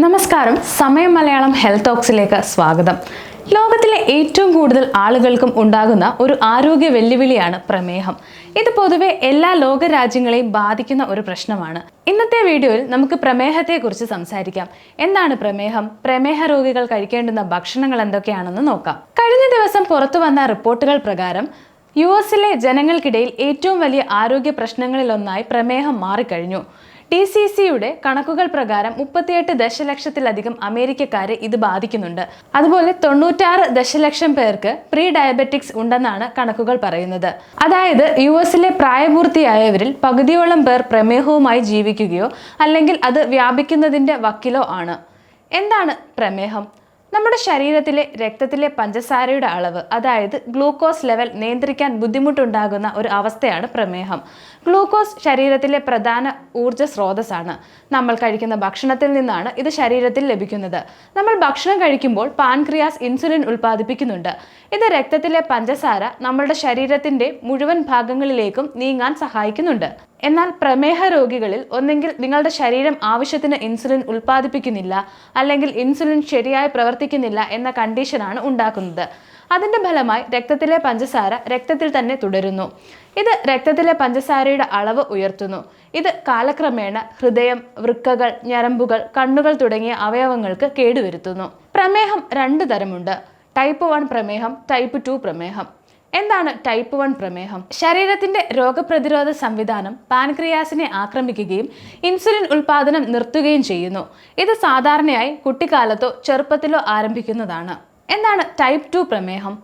നമസ്കാരം, സമയം മലയാളം ഹെൽത്ത് ടോക്സിലേക്ക് സ്വാഗതം. ലോകത്തിലെ ഏറ്റവും കൂടുതൽ ആളുകൾക്കും ഉണ്ടാകുന്ന ഒരു ആരോഗ്യ വെല്ലുവിളിയാണ് പ്രമേഹം. ഇത് പൊതുവെ എല്ലാ ലോകരാജ്യങ്ങളെയും ബാധിക്കുന്ന ഒരു പ്രശ്നമാണ്. ഇന്നത്തെ വീഡിയോയിൽ നമുക്ക് പ്രമേഹത്തെക്കുറിച്ച് സംസാരിക്കാം. എന്താണ് പ്രമേഹം? പ്രമേഹ രോഗികൾ കഴിക്കേണ്ടുന്ന ഭക്ഷണങ്ങൾ എന്തൊക്കെയാണെന്ന് നോക്കാം. കഴിഞ്ഞ ദിവസം പുറത്തു വന്ന റിപ്പോർട്ടുകൾ പ്രകാരം യുഎസിലെ ജനങ്ങൾക്കിടയിൽ ഏറ്റവും വലിയ ആരോഗ്യ പ്രശ്നങ്ങളിലൊന്നായി പ്രമേഹം മാറിക്കഴിഞ്ഞു. DCCയുടെ കണക്കുകൾ പ്രകാരം 38 ദശലക്ഷത്തിലധികം അമേരിക്കക്കാരെ ഇത് ബാധിക്കുന്നുണ്ട്. അതുപോലെ 96 ദശലക്ഷം പേർക്ക് പ്രീ ഡയബറ്റിക്സ് ഉണ്ടെന്നാണ് കണക്കുകൾ പറയുന്നത്. അതായത് യുഎസിലെ പ്രായപൂർത്തിയായവരിൽ പകുതിയോളം പേർ പ്രമേഹവുമായി ജീവിക്കുകയോ അല്ലെങ്കിൽ അത് വ്യാപിക്കുന്നതിന്റെ വക്കിലോ ആണ്. എന്താണ് പ്രമേഹം? നമ്മുടെ ശരീരത്തിലെ രക്തത്തിലെ പഞ്ചസാരയുടെ അളവ്, അതായത് ഗ്ലൂക്കോസ് ലെവൽ നിയന്ത്രിക്കാൻ ബുദ്ധിമുട്ടുണ്ടാകുന്ന ഒരു അവസ്ഥയാണ് പ്രമേഹം. ഗ്ലൂക്കോസ് ശരീരത്തിലെ പ്രധാന ഊർജ്ജ സ്രോതസ്സാണ്. നമ്മൾ കഴിക്കുന്ന ഭക്ഷണത്തിൽ നിന്നാണ് ഇത് ശരീരത്തിൽ ലഭിക്കുന്നത്. നമ്മൾ ഭക്ഷണം കഴിക്കുമ്പോൾ പാൻക്രിയാസ് ഇൻസുലിൻ ഉൽപ്പാദിപ്പിക്കുന്നുണ്ട്. ഇത് രക്തത്തിലെ പഞ്ചസാര നമ്മളുടെ ശരീരത്തിന്റെ മുഴുവൻ ഭാഗങ്ങളിലേക്കും നീങ്ങാൻ സഹായിക്കുന്നുണ്ട്. എന്നാൽ പ്രമേഹ രോഗികളിൽ ഒന്നെങ്കിൽ നിങ്ങളുടെ ശരീരം ആവശ്യത്തിന് ഇൻസുലിൻ ഉൽപ്പാദിപ്പിക്കുന്നില്ല, അല്ലെങ്കിൽ ഇൻസുലിൻ ശരിയായി പ്രവർത്തിക്കുന്നില്ല എന്ന കണ്ടീഷനാണ് ഉണ്ടാക്കുന്നത്. അതിന്റെ ഫലമായി രക്തത്തിലെ പഞ്ചസാര രക്തത്തിൽ തന്നെ തുടരുന്നു. ഇത് രക്തത്തിലെ പഞ്ചസാരയുടെ അളവ് ഉയർത്തുന്നു. ഇത് കാലക്രമേണ ഹൃദയം, വൃക്കകൾ, ഞരമ്പുകൾ, കണ്ണുകൾ തുടങ്ങിയ അവയവങ്ങൾക്ക് കേടുവരുത്തുന്നു. പ്രമേഹം 2 തരമുണ്ട്: ടൈപ്പ് 1 പ്രമേഹം, ടൈപ്പ് 2 പ്രമേഹം. എന്താണ് ടൈപ്പ് 1 പ്രമേഹം? ശരീരത്തിന്റെ രോഗപ്രതിരോധ സംവിധാനം പാൻക്രിയാസിനെ ആക്രമിക്കുകയും ഇൻസുലിൻ ഉൽപാദനം നിർത്തുകയും ചെയ്യുന്നു. ഇത് സാധാരണയായി കുട്ടിക്കാലത്തോ ചെറുപ്പത്തിലോ ആരംഭിക്കുന്നതാണ്. എന്താണ് ടൈപ്പ് 2 പ്രമേഹം?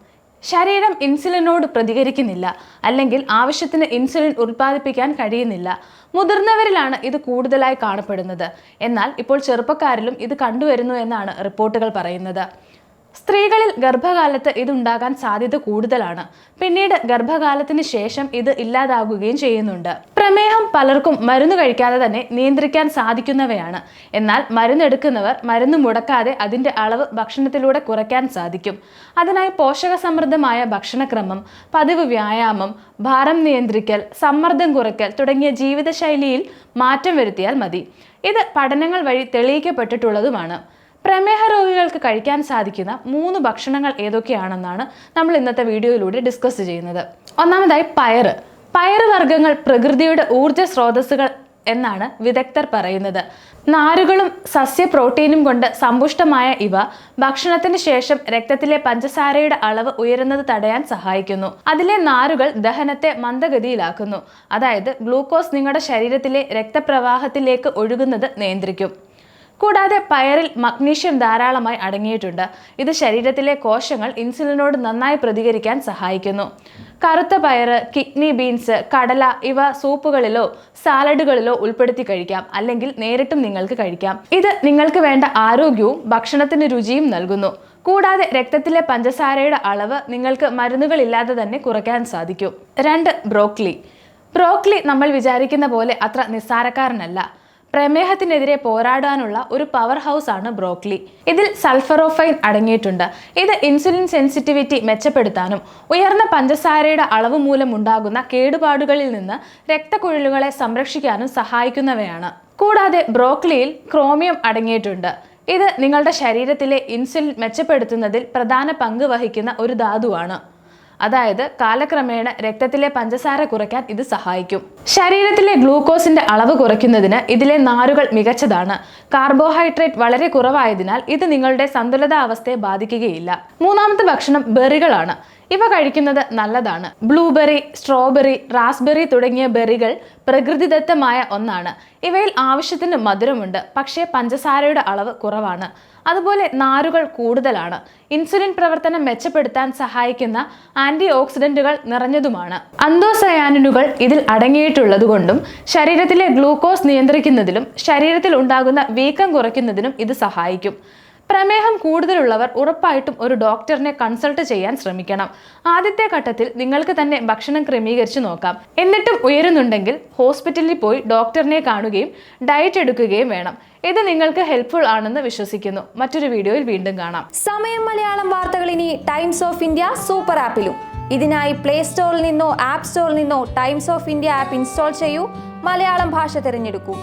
ശരീരം ഇൻസുലിനോട് പ്രതികരിക്കുന്നില്ല, അല്ലെങ്കിൽ ആവശ്യത്തിന് ഇൻസുലിൻ ഉൽപ്പാദിപ്പിക്കാൻ കഴിയുന്നില്ല. മുതിർന്നവരിലാണ് ഇത് കൂടുതലായി കാണപ്പെടുന്നത്. എന്നാൽ ഇപ്പോൾ ചെറുപ്പക്കാരിലും ഇത് കണ്ടുവരുന്നു എന്നാണ് റിപ്പോർട്ടുകൾ പറയുന്നത്. സ്ത്രീകളിൽ ഗർഭകാലത്ത് ഇതുണ്ടാകാൻ സാധ്യത കൂടുതലാണ്. പിന്നീട് ഗർഭകാലത്തിന് ശേഷം ഇത് ഇല്ലാതാകുകയും ചെയ്യുന്നുണ്ട്. പ്രമേഹം പലർക്കും മരുന്ന് കഴിക്കാതെ തന്നെ നിയന്ത്രിക്കാൻ സാധിക്കുന്നവയാണ്. എന്നാൽ മരുന്നെടുക്കുന്നവർ മരുന്ന് മുടക്കാതെ അതിന്റെ അളവ് ഭക്ഷണത്തിലൂടെ കുറയ്ക്കാൻ സാധിക്കും. അതിനായി പോഷകസമൃദ്ധമായ ഭക്ഷണക്രമം, പതിവ് വ്യായാമം, ഭാരം നിയന്ത്രിക്കൽ, സമ്മർദ്ദം കുറയ്ക്കൽ തുടങ്ങിയ ജീവിതശൈലിയിൽ മാറ്റം വരുത്തിയാൽ മതി. ഇത് പഠനങ്ങൾ വഴി തെളിയിക്കപ്പെട്ടിട്ടുള്ളതുമാണ്. പ്രമേഹ രോഗികൾക്ക് കഴിക്കാൻ സാധിക്കുന്ന 3 ഭക്ഷണങ്ങൾ ഏതൊക്കെയാണെന്നാണ് നമ്മൾ ഇന്നത്തെ വീഡിയോയിലൂടെ ഡിസ്കസ് ചെയ്യുന്നത്. ഒന്നാമതായി പയറ് വർഗ്ഗങ്ങൾ പ്രകൃതിയുടെ ഊർജ്ജ സ്രോതസ്സുകൾ എന്നാണ് വിദഗ്ധർ പറയുന്നത്. നാരുകളും സസ്യ പ്രോട്ടീനും കൊണ്ട് സമ്പുഷ്ടമായ ഇവ ഭക്ഷണത്തിന് ശേഷം രക്തത്തിലെ പഞ്ചസാരയുടെ അളവ് ഉയരുന്നത് തടയാൻ സഹായിക്കുന്നു. അതിലെ നാരുകൾ ദഹനത്തെ മന്ദഗതിയിലാക്കുന്നു. അതായത് ഗ്ലൂക്കോസ് നിങ്ങളുടെ ശരീരത്തിലെ രക്തപ്രവാഹത്തിലേക്ക് ഒഴുകുന്നത് നിയന്ത്രിക്കും. കൂടാതെ പയറിൽ മഗ്നീഷ്യം ധാരാളമായി അടങ്ങിയിട്ടുണ്ട്. ഇത് ശരീരത്തിലെ കോശങ്ങൾ ഇൻസുലിനോട് നന്നായി പ്രതികരിക്കാൻ സഹായിക്കുന്നു. കറുത്ത പയറ്, കിഡ്നി ബീൻസ്, കടല ഇവ സൂപ്പുകളിലോ സാലഡുകളിലോ ഉൾപ്പെടുത്തി കഴിക്കാം, അല്ലെങ്കിൽ നേരിട്ടും നിങ്ങൾക്ക് കഴിക്കാം. ഇത് നിങ്ങൾക്ക് വേണ്ട ആരോഗ്യവും ഭക്ഷണത്തിന് രുചിയും നൽകുന്നു. കൂടാതെ രക്തത്തിലെ പഞ്ചസാരയുടെ അളവ് നിങ്ങൾക്ക് മരുന്നുകളില്ലാതെ തന്നെ കുറയ്ക്കാൻ സാധിക്കും. 2. ബ്രോക്കലി നമ്മൾ വിചാരിക്കുന്ന പോലെ അത്ര നിസ്സാരക്കാരനല്ല. പ്രമേഹത്തിനെതിരെ പോരാടാനുള്ള ഒരു പവർ ഹൗസ് ആണ് ബ്രോക്കലി. ഇതിൽ സൾഫറോഫൈൻ അടങ്ങിയിട്ടുണ്ട്. ഇത് ഇൻസുലിൻ സെൻസിറ്റിവിറ്റി മെച്ചപ്പെടുത്താനും ഉയർന്ന പഞ്ചസാരയുടെ അളവ് മൂലമുണ്ടാകുന്ന കേടുപാടുകളിൽ നിന്ന് രക്തക്കുഴലുകളെ സംരക്ഷിക്കാനും സഹായിക്കുന്നവയാണ്. കൂടാതെ ബ്രോക്കലിയിൽ ക്രോമിയം അടങ്ങിയിട്ടുണ്ട്. ഇത് നിങ്ങളുടെ ശരീരത്തിലെ ഇൻസുലിൻ മെച്ചപ്പെടുത്തുന്നതിൽ പ്രധാന പങ്ക് വഹിക്കുന്ന ഒരു ധാതുവാണ്. അതായത് കാലക്രമേണ രക്തത്തിലെ പഞ്ചസാര കുറയ്ക്കാൻ ഇത് സഹായിക്കും. ശരീരത്തിലെ ഗ്ലൂക്കോസിന്റെ അളവ് കുറയ്ക്കുന്നതിന് ഇതിലെ നാരുകൾ മികച്ചതാണ്. കാർബോഹൈഡ്രേറ്റ് വളരെ കുറവായതിനാൽ ഇത് നിങ്ങളുടെ സന്തുലിതാവസ്ഥയെ ബാധിക്കുകയില്ല. 3ാമത്തെ ഭക്ഷണം ബെറികളാണ്. ഇവ കഴിക്കുന്നത് നല്ലതാണ്. ബ്ലൂബെറി, സ്ട്രോബെറി, റാസ്ബെറി തുടങ്ങിയ ബെറികൾ പ്രകൃതിദത്തമായ ഒന്നാണ്. ഇവയിൽ ആവശ്യത്തിന് മധുരമുണ്ട്, പക്ഷേ പഞ്ചസാരയുടെ അളവ് കുറവാണ്. അതുപോലെ നാരുകൾ കൂടുതലാണ്. ഇൻസുലിൻ പ്രവർത്തനം മെച്ചപ്പെടുത്താൻ സഹായിക്കുന്ന ആന്റി ഓക്സിഡന്റുകൾ നിറഞ്ഞതുമാണ്. അന്തോസയാനിനുകൾ ഇതിൽ അടങ്ങിയിട്ടുള്ളതുകൊണ്ടും ശരീരത്തിലെ ഗ്ലൂക്കോസ് നിയന്ത്രിക്കുന്നതിലും ശരീരത്തിൽ ഉണ്ടാകുന്ന വീക്കം കുറയ്ക്കുന്നതിനും ഇത് സഹായിക്കും. പ്രമേഹം കൂടുതലുള്ളവർ ഉറപ്പായിട്ടും ഒരു ഡോക്ടറിനെ കൺസൾട്ട് ചെയ്യാൻ ശ്രമിക്കണം. ആദ്യത്തെ ഘട്ടത്തിൽ നിങ്ങൾക്ക് തന്നെ ഭക്ഷണം ക്രമീകരിച്ച് നോക്കാം. എന്നിട്ടും ഉയരുന്നുണ്ടെങ്കിൽ ഹോസ്പിറ്റലിൽ പോയി ഡോക്ടറിനെ കാണുകയും ഡയറ്റ് എടുക്കുകയും വേണം. ഇത് നിങ്ങൾക്ക് ഹെൽപ്ഫുൾ ആണെന്ന് വിശ്വസിക്കുന്നു. മറ്റൊരു വീഡിയോയിൽ വീണ്ടും കാണാം. സമയം മലയാളം വാർത്തകൾ ഇനി ടൈംസ് ഓഫ് ഇന്ത്യ സൂപ്പർ ആപ്പിലും. ഇതിനായി പ്ലേ സ്റ്റോറിൽ നിന്നോ ആപ്പ് സ്റ്റോറിൽ നിന്നോ times of India app install ചെയ്യൂ. മലയാളം ഭാഷ തിരഞ്ഞെടുക്കൂ.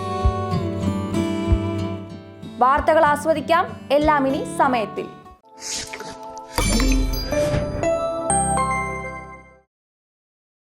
വാർത്തകൾ ആസ്വദിക്കാം, എല്ലാം ഇനി സമയത്തിൽ.